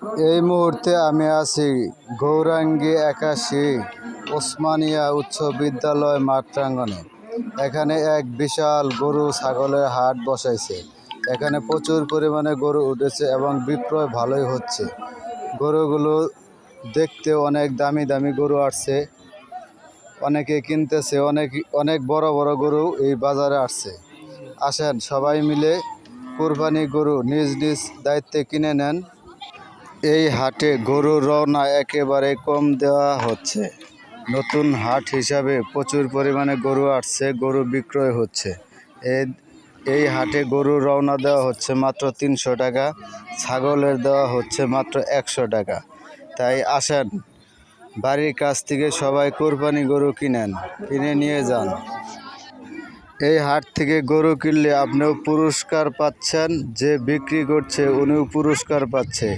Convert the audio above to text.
এই মুহূর্তে আমি আছি গৌরাঙ্গী ৮১ ওসমানিয়া উচ্চ বিদ্যালয় মাঠ প্রাঙ্গণে। এখানে এক বিশাল গরু ছাগলের হাট বসাইছে। এখানে প্রচুর পরিমাণে গরু উঠেছে এবং বিক্রয় ভালোই হচ্ছে। গরুগুলো দেখতে অনেক দামি দামি গরু আসছে, অনেকে কিনতেছে। অনেক বড় বড় গরু এই বাজারে আসছে। আসেন সবাই মিলে কুরবানি গরু নিজ নিজ দায়িত্বে কিনে নেন। এই হাটে গরুর রওনা একেবারে কম দেওয়া হচ্ছে। নতুন হাট হিসাবে প্রচুর পরিমাণে গরু আসছে, গরু বিক্রয় হচ্ছে। এই হাটে গরুর রওনা দেওয়া হচ্ছে মাত্র ৩০০ টাকা, ছাগলের দেওয়া হচ্ছে মাত্র ১০০ টাকা। তাই আসেন, বাড়ির কাছ থেকে সবাই কোরবানি গরু কিনে নিয়ে যান। এই হাট থেকে গরু কিনলে আপনিও পুরস্কার পাচ্ছেন, যে বিক্রি করছে উনিও পুরস্কার পাচ্ছে।